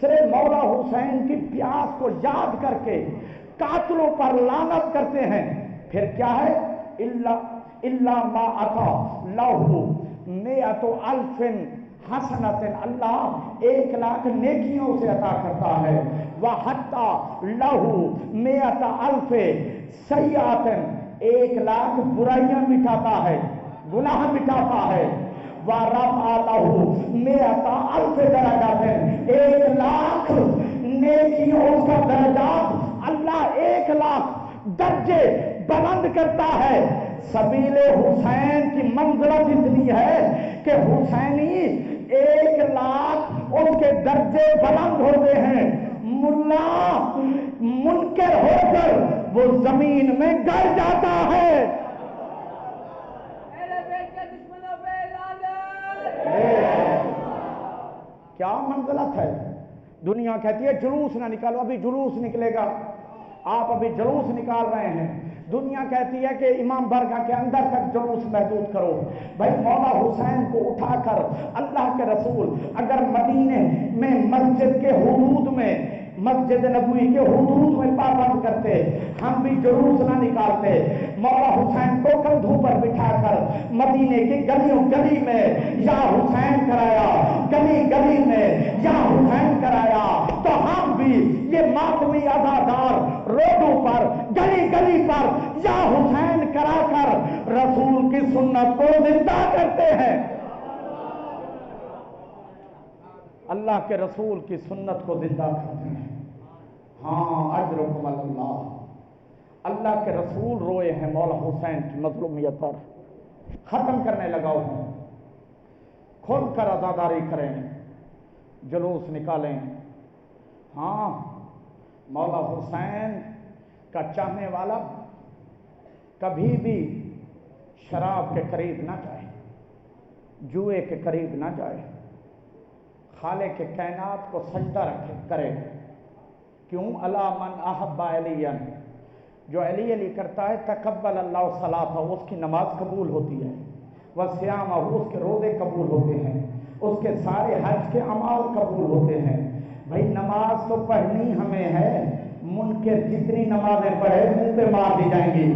صرف مولا حسین کی پیاس کو یاد کر کے قاتلوں پر لعنت کرتے ہیں، پھر کیا ہے؟ الا ما عطا له مئۃ الف حسنۃ، اللہ 1,00,000 نیکیوں سے عطا کرتا ہے۔ وحتی له مئۃ الف سیئۃ، 1,00,000 برائیاں مٹاتا ہے، گناہ مٹاتا ہے۔ ورفع له مئۃ الف درجات، 1,00,000 نیکیوں کا درجات اللہ 1,00,000 درجے بلند کرتا ہے۔ سبیل حسین کی منزلت اتنی ہے کہ حسینی 1,00,000 اس کے درجے بلند ہوتے ہیں۔ ملا منکر ہو کر وہ زمین میں گر جاتا ہے۔ کیا منزلت ہے؟ دنیا کہتی ہے جلوس نہ نکالو، ابھی جلوس نکلے گا، آپ ابھی جلوس نکال رہے ہیں۔ دنیا کہتی ہے کہ امام برگاہ کے اندر تک جلوس محدود کرو۔ بھائی مولا حسین کو اٹھا کر اللہ کے رسول اگر مدینے میں مسجد کے حدود میں، مسجد نبوی کے حدود میں پابند کرتے، ہم بھی جلوس نہ نکالتے۔ مولا حسین کو کندھوں پر بٹھا کر مدینے کی گلیوں گلی میں یا حسین کرایا، گلی گلی میں یا حسین کرایا، تو ہم بھی یہ ماتمی عزادار روڈوں پر، گلی گلی پر یا حسین کرا کر رسول کی سنت کو زندہ کرتے ہیں۔ اللہ کے رسول کی سنت کو زندہ کرتے ہیں۔ ہاں اجرکم اللہ، اللہ کے رسول روئے ہیں مولا حسین کی مظلومیت پر۔ ختم کرنے لگا ہوں، کھل کر عزاداری کریں، جلوس نکالیں۔ ہاں مولا حسین کا چاہنے والا کبھی بھی شراب کے قریب نہ جائے، جوئے کے قریب نہ جائے، خالق کے کائنات کو سجدہ کرے۔ کیوں؟ الا من احب علی، جو علی علی کرتا ہے تقبل اللہ صلاتہ، اس کی نماز قبول ہوتی ہے، وصیامہ، اس کے روزے قبول ہوتے ہیں، اس کے سارے حج کے اعمال قبول ہوتے ہیں۔ بھائی نماز تو پڑھنی ہمیں ہے، منکر جتنی نمازیں پڑھے منہ پہ مار دی جائیں گی۔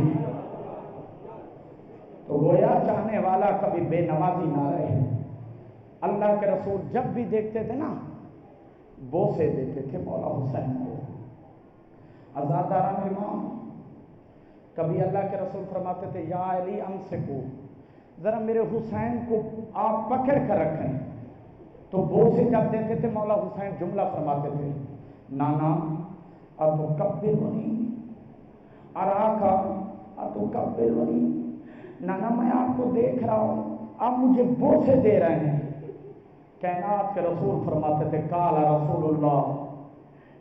تو گویا چاہنے والا کبھی بے نمازی نہ رہے۔ اللہ کے رسول جب بھی دیکھتے تھے نا، بوسے دیتے تھے مولا حسین کو۔ عزاداران امام، کبھی اللہ کے رسول فرماتے تھے یا علی امسکو، ذرا میرے حسین کو آپ پکڑ کر رکھیں، تو بوسے جب دیتے تھے مولا حسین جملہ فرماتے تھے، نانا اتکبرنی اراکا اتکبرنی، نانا میں آپ کو دیکھ رہا ہوں، آپ مجھے بوسے دے رہے ہیں۔ کائنات کے رسول فرماتے تھے قال رسول اللہ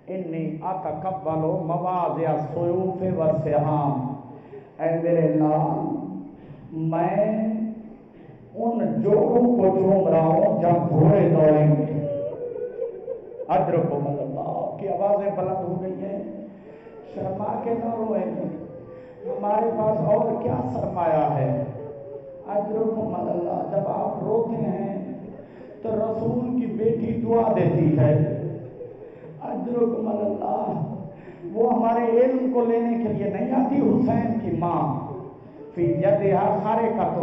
انی اتقبل مواضع السیوف والسہام، اے میرے لال میں ان جوڑوں کو چوم رہا ہوں جب گھوڑے دوڑیں گے۔ اجرکم اللہ، آپ کی آوازیں بلند ہو گئی ہیں، شرما کے نہ روئیں گے، ہمارے پاس اور کیا سرمایہ ہے۔ اجرکم اللہ، جب آپ روتے ہیں تو رسول کی بیٹی دعا دیتی ہے۔ اجرکم اللہ، وہ ہمارے علم کو لینے کے لیے نہیں آتی۔ حسین کی ماں فی یدہا خارقۃ،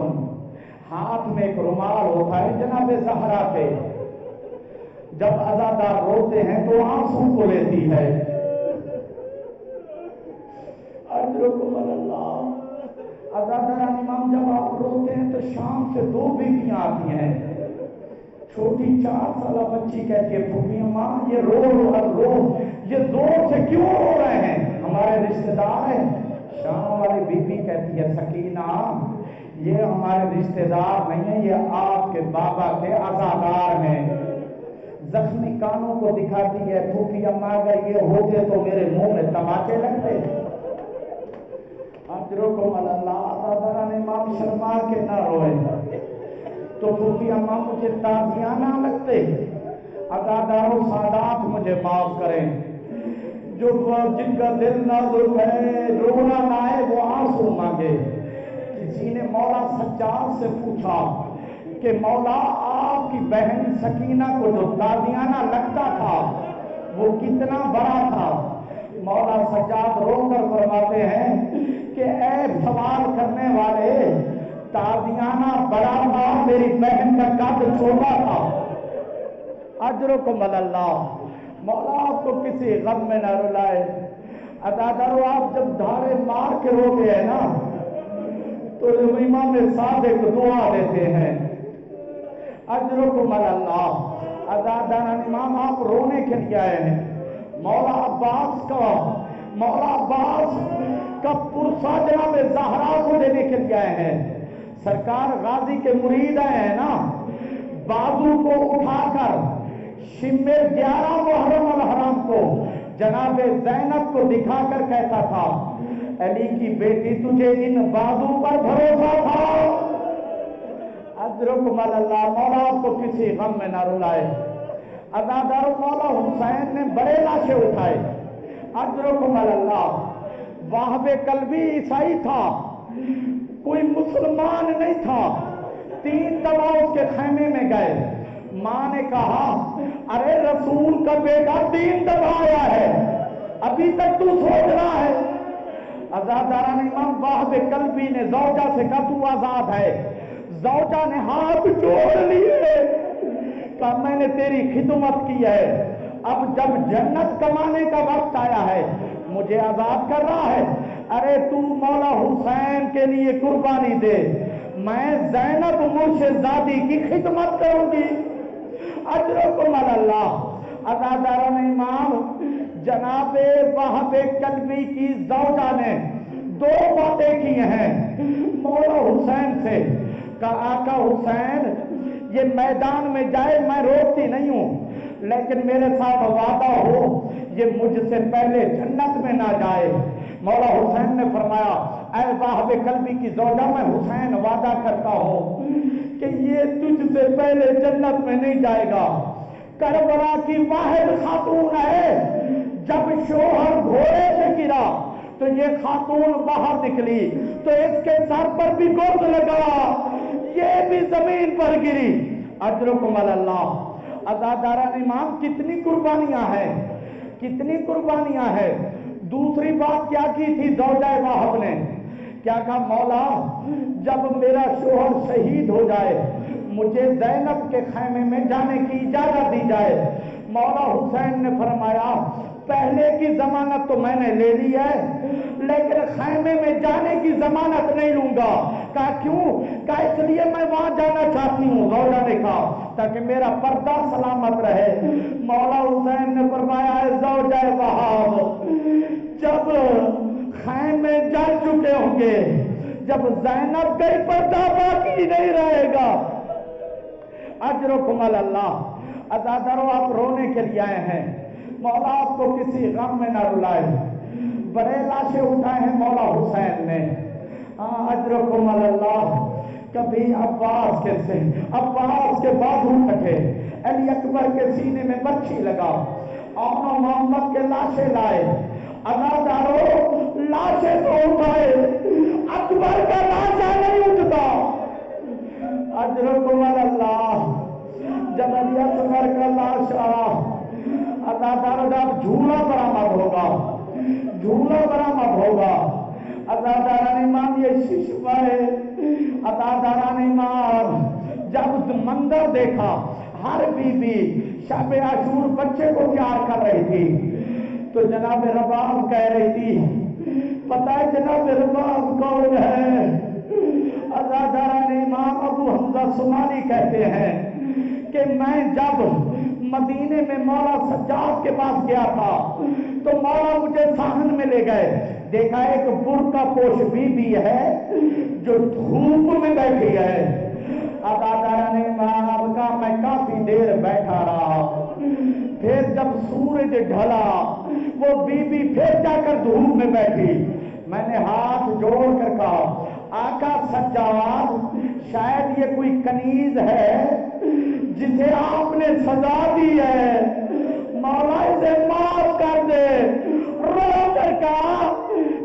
ہاتھ میں ایک رومال ہوتا ہے جناب زہرا پہ، جب عزادار روتے ہیں تو آنسو کو لیتی ہے۔ اجرکم اللہ، عزادار امام جب آپ روتے ہیں تو شام سے 2 بیویاں آتی ہیں، چھوٹی 4 سالہ بچی کہتی ہے پھوپھی اماں یہ رو یہ زور سے کیوں رو رہے ہیں، ہمارے رشتہ دار ہیں۔ شام والی بیوی کہتی ہے سکینہ یہ ہمارے رشتہ دار نہیں ہیں، یہ آپ کے بابا کے عزادار ہیں۔ زخمی کانوں کو دکھاتی ہے پھوپھی اماں اگر یہ ہوتے تو میرے منہ میں تماچے لگتے۔ اجرکم اللہ، عزاداران امام شرما کے نہ روئے تو پھوپھی اماں مجھے تازیانہ لگتے۔ عزادار و سادات مجھے معاف کریں، جو جن کا دل نازک ہے رونا نہ آئے وہ آنسو مانگے۔ کسی نے مولا سجاد سے پوچھا کہ مولا آپ کی بہن سکینہ کو جو تازیانہ لگتا تھا وہ کتنا بڑا تھا؟ مولا سجاد رو کر فرماتے ہیں کہ اے سوال کرنے والے، تازیانہ بڑا تھا، میری بہن کا قد چھوٹا تھا۔ اجرکم اللہ، مولا آپ کو کسی غم میں نہ رلائے۔ عزادارو آپ جب دھارے مار کے روتے ہیں نا تو امام صادق دعا دیتے ہیں۔ اجرکم اللہ، عزاداران امام آپ رونے کے لیے آئے ہیں، مولا عباس کا پرسہ جناب زہرا کو دینے کے لیے آئے ہیں۔ سرکار غازی کے مرید آئے ہیں نا، بازو کو اٹھا کر شمر 11 محرم الحرام کو جناب زینب کو دکھا کر کہتا تھا علی کی بیٹی تجھے ان بازو پر بھروسہ تھا۔ اجرکم اللہ، مولا آپ کو کسی غم میں نہ رلائے۔ عزادار مولا حسین نے بڑے لاشیں اٹھائے۔ اجرکم اللہ، واہب قلبی عیسائی تھا، کوئی مسلمان نہیں تھا۔ 3 دفعہ اس کے خیمے میں گئے، ماں نے کہا ارے رسول کا بیٹا 3 دفعہ آیا ہے، ابھی تک تو سوچ رہا ہے۔ عزاداران امام واہب قلبی نے زوجہ سے کہا تو آزاد ہے۔ زوجہ نے ہاتھ جوڑ لیے، کہا میں نے تیری خدمت کی ہے، اب جب جنت کمانے کا وقت آیا ہے مجھے آزاد کر رہا ہے۔ ارے تو مولا حسین کے لیے قربانی دے، میں زینب مرشدزادی کی خدمت کروں گی۔ اجرکم اللہ، عزاداران امام جناب واہب قلبی کی زوجہ نے 2 باتیں کی ہیں مولا حسین سے، کہا آقا حسین یہ میدان میں جائے میں روکتی نہیں ہوں، لیکن میرے ساتھ وعدہ ہو یہ مجھ سے پہلے جنت میں نہ جائے۔ مولا حسین نے فرمایا اے واہب قلبی کی زوجہ میں حسین وعدہ کرتا ہوں کہ یہ تجھ سے پہلے جنت میں نہیں جائے گا۔ کربلا کی واحد خاتون ہے، جب شوہر گھوڑے سے گرا تو یہ خاتون باہر نکلی تو اس کے سر پر بھی گرد لگا، یہ بھی زمین پر گری۔ اجرکم اللہ، عزاداران امام کتنی قربانیاں ہیں، کتنی قربانیاں ہیں۔ دوسری بات کیا کی تھی زوجہ واہب نے، کیا کہا مولا جب میرا شوہر شہید ہو جائے مجھے زینب کے خیمے میں جانے کی اجازت دی جائے۔ مولا حسین نے فرمایا پہلے کی ضمانت تو میں نے لے لی ہے لیکن خیمے میں جانے کی ضمانت نہیں لوں گا۔ کہا کیوں؟ کہا اس لیے میں وہاں جانا چاہتی ہوں، زوجہ نے کہا تاکہ میرا پردہ سلامت رہے۔ مولا حسین نے فرمایا اے زوجہ وہاب جب خیمے جل چکے ہوں گے، جب زینب گئی پردہ باقی نہیں رہے گا۔ اجرکم اللہ، عزادارو آپ رونے کے لیے آئے ہیں، مولا آپ کو کسی غم میں نہ رلائے. بڑے لاشیں اٹھائے ہیں مولا حسین نے. اجرکم اللہ. کبھی عباس کے بازو کٹے, علی اکبر کے سینے میں برچھی لگا, اور محمد کے لاشیں لائے. عزادارو لاشیں تو اٹھائے, اکبر کا لاشا نہیں اٹھتا. اجرکم اللہ. جب علی اکبر کا لاش آ, عزادارو جب جھولا برآمد ہوگا. عزاداران امام یہ ششمہ ہے. عزاداران امام جب منظر دیکھا, ہر بی بی شب عاشور بچے کو پیار کر رہی تھی, تو جناب رباب کہہ رہی تھی, پتہ ہے جناب رباب کون ہے؟ عزاداران امام ابو حمزہ صومالی کہتے ہیں کہ میں جب مدینے میں مولا سجاد کے پاس گیا تھا تو مولا مجھے صحن میں لے گئے. دیکھا ایک برقع پوش بی بی ہے جو دھوپ میں بیٹھی ہے. عزاداران امام کا میں کافی دیر بیٹھا رہا. پھر جب سورج ڈھلا وہ بی بی پھر جا کر دھوپ میں بیٹھی. میں نے ہاتھ جوڑ کر کہا, آقا سجاد, شاید یہ کوئی کنیز ہے جسے آپ نے سزا دی ہے, مولا اسے معاف کر دے. رو کر کہا,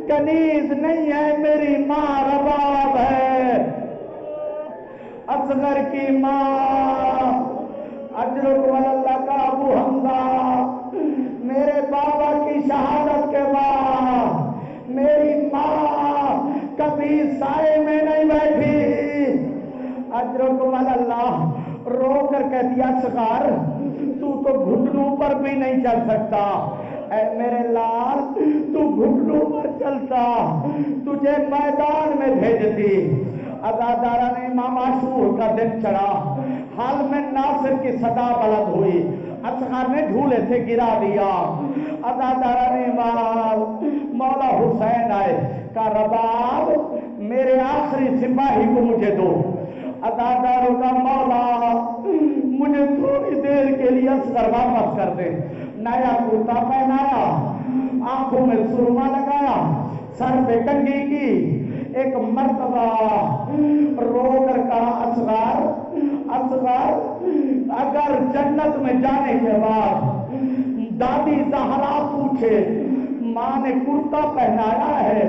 کنیز نہیں ہے, میری ماں رباب ہے, اصغر کی ماں. اجرکم اللہ کا ابو حمزہ, میرے بابا کی شہادت کے بعد میری ماں کبھی سائے میں نہیں بیٹھی. اجرکم اللہ. رو کر کہہ دیا, اصغر تو گھٹنوں پر بھی نہیں چل سکتا. اے میرے لال, تو گھٹنوں پر چلتا تجھے میدان میں بھیجتی. عزاداران امام عاشور کا دن چڑھا, حال میں ناصر کی صدا بلند ہوئی. اصغر نے جھولے سے گرا دیا. عزاداران امام مولا حسین آئے, کہا رباب میرے آخری سپاہی کو مجھے دو. عزاداروں کا مولا مجھے تھوڑی دیر کے لیے اصغر واپس کر دے. نیا کرتا پہنایا, آنکھوں میں سرما لگایا, سر پہ کنگھی کی. ایک مرتبہ رو کر کہا, اصغر اگر جنت میں جانے کے بعد دادی زہرا پوچھے ماں نے کرتا پہنایا ہے,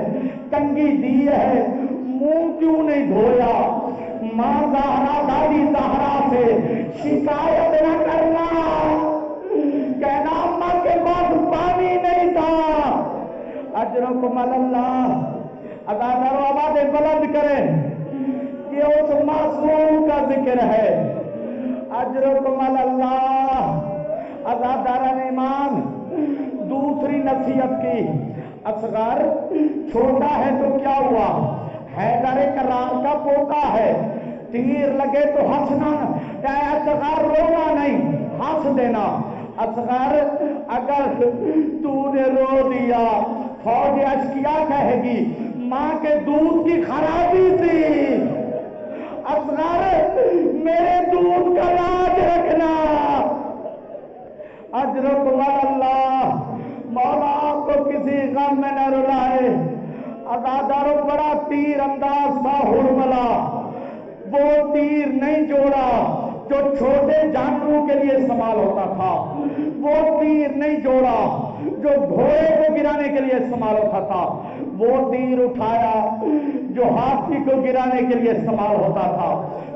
کنگھی دی ہے, منہ کیوں نہیں دھویا, ماں زہرا دادی زہرا سے شکایت نہ کرنا, کہنا اماں کے پاس پانی نہیں تھا. اجرکم اللہ. عزادارو آوازیں بلند کریں, یہ اس معصوم کا ذکر ہے. اجرکم اللہ. عزاداران امام دوسری نصیحت کی, اصغر چھوٹا ہے تو کیا ہوا, حیدر کرار کا پوتا ہے, تیر لگے تو ہنسنا, اصغر رونا نہیں, ہنس دینا. اصغر اگر تو نے رو دیا فوج اشکیا کہے گی ماں کے دودھ کی خرابی تھی. اصغر میرے دودھ کا لاج رکھنا. اجرکم اللہ. مولا آپ کو کسی غم میں نہ رلائے. عزاداروں بڑا تیر انداز تھا حرملہ, وہ تیر نہیں جوڑا جو چھوٹے جانوروں کے لیے استعمال ہوتا تھا, وہ تیر نہیں جوڑا جو گھوڑے کو گرانے کے لیے استعمال ہوتا تھا, وہ تیر اٹھایا جو ہاتھی کو گرانے کے لیے استعمال ہوتا تھا.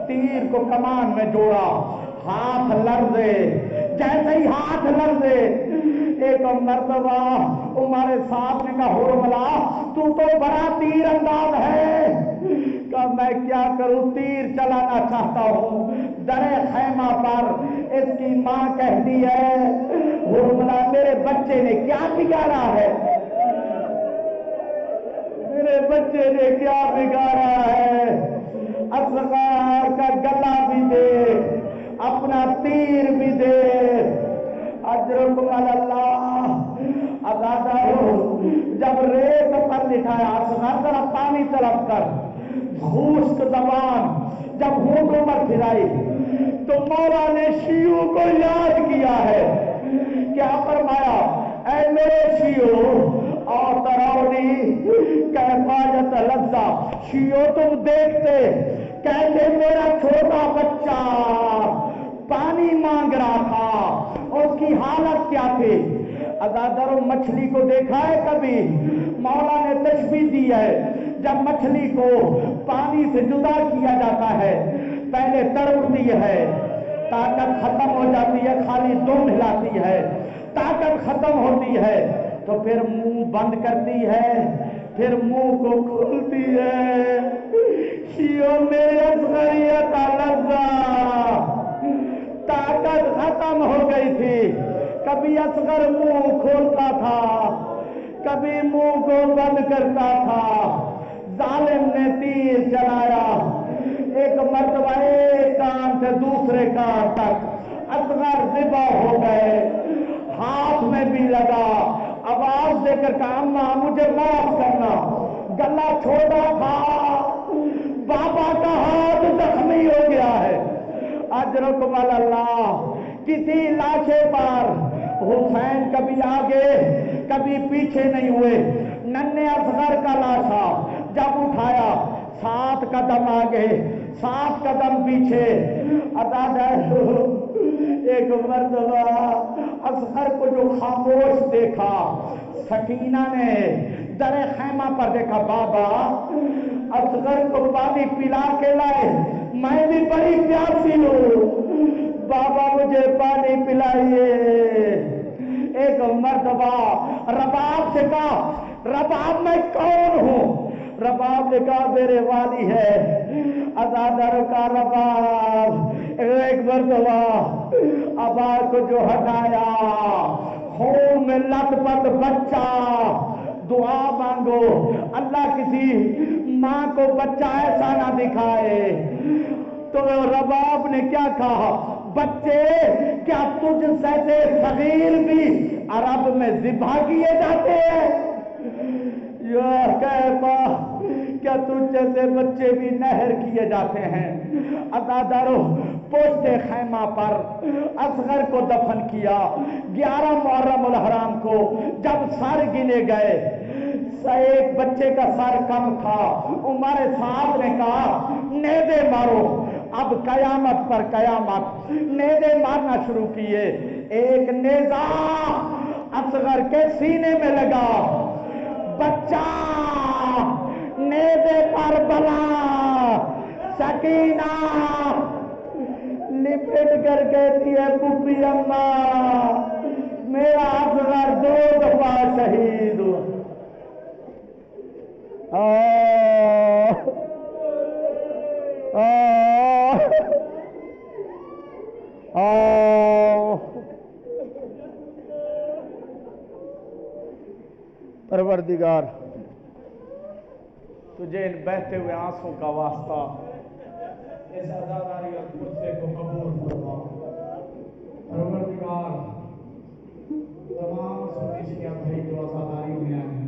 تیر کو کمان میں جوڑا, ہاتھ لرزے, جیسے ہی ہاتھ لرزے ایک مرتبہ عمر صاحب نے کہا حرملہ تو بڑا تیر انداز ہے. کہا میں کیا کروں, تیر چلانا چاہتا ہوں. درے خیمہ پر اس کی ماں کہتی ہے حرملہ میرے بچے نے کیا بگاڑا ہے, میرے بچے نے کیا بگاڑا ہے. اصغر کا گلا بھی دے, اپنا تیر بھی دے. اجرکم اللہ. عزادارو جب ریت پر لکھایا, اصغر ذرا پانی طلب کر, خشک زبان جب ہونٹوں پر پھرائی تو مولا نے شیعوں کو یاد کیا ہے کیا فرمایا؟ اے میرے شیعو اور ترونی کیفایت لذا، شیعو تم دیکھتے کیسے میرا چھوٹا بچہ پانی مانگ رہا تھا، اس کی حالت کیا تھی؟ عزادارو مچھلی کو دیکھا ہے کبھی؟ مولا نے تشبیہ دی ہے، جب مچھلی کو پانی سے جدا کیا جاتا ہے پہلے تڑپتی ہے، طاقت ختم ہو جاتی ہے، خالی دم ہلاتی ہے، طاقت ختم ہوتی ہے تو پھر منہ بند کرتی ہے، پھر منہ کو کھولتی ہے۔ شیعو میرے اصغریت لذا، طاقت ختم ہو گئی تھی، کبھی اصغر منہ کھولتا تھا، کبھی منہ کو بند کرتا تھا۔ ظالم نے تیر چلایا، ایک مرتبہ ایک کان سے دوسرے کان تک اصغر ذبح ہو گئے، ہاتھ میں بھی لگا، آواز دے کر کہا اماں مجھے معاف کرنا، گلا چھوٹا تھا، بابا کا ہاتھ زخمی ہو گیا ہے۔ اجرکم اللہ، کسی لاشے پر حسین کبھی آگے کبھی پیچھے نہیں ہوئے، ننھے اصغر کا لاشا جب اٹھایا 7 قدم آگے 7 قدم پیچھے۔ ایک مرتبہ اصغر کو جو خاموش دیکھا، سکینہ نے در خیمہ پر دیکھا، بابا اصغر کو پانی پلا کے لائے، میں بھی بڑی پیاسی ہوں، بابا مجھے پانی پلائیے۔ ایک مرتبہ رباب سے کہا، رباب میں کون ہوں؟ رباب نے کہا میرے والی ہے۔ عزادار کا رباب ایک مرتبہ ابا کو جو ہٹایا، خون میں لت پت بچہ، دعا مانگو اللہ کسی ماں کو بچہ ایسا نہ دکھائے۔ تو رباب نے کیا کہا، بچے کیا تجھ سے صغیر بھی عرب میں ذبح کیے جاتے ہیں؟ یا کیفا، کیا تجھ جیسے بچے بھی نہر کیے جاتے ہیں؟ عزادارو پوشت خیمہ پر اصغر کو دفن کیا۔ 11 محرم الحرام کو جب سر گنے گئے، ایک بچے کا سر کم تھا، عمر صاحب نے کہا نیزے مارو، اب قیامت پر قیامت، نیزے مارنا شروع کیے۔ ایک نیزہ اصغر کے سینے میں لگا، بچہ نیزے پر بلا، سکینہ لپٹ کر کہتی ہے پھوپھی اماں میرا اصغر 2 دفعہ شہید ہوا۔ پروردگار تجھے ان بہتے ہوئے آنسوں کا واسطہ اس عزاداری اور غصے کو قبول فرما۔ پروردگار تمام سنی شیعہ بھائی جو عزاداری میں آئے ہیں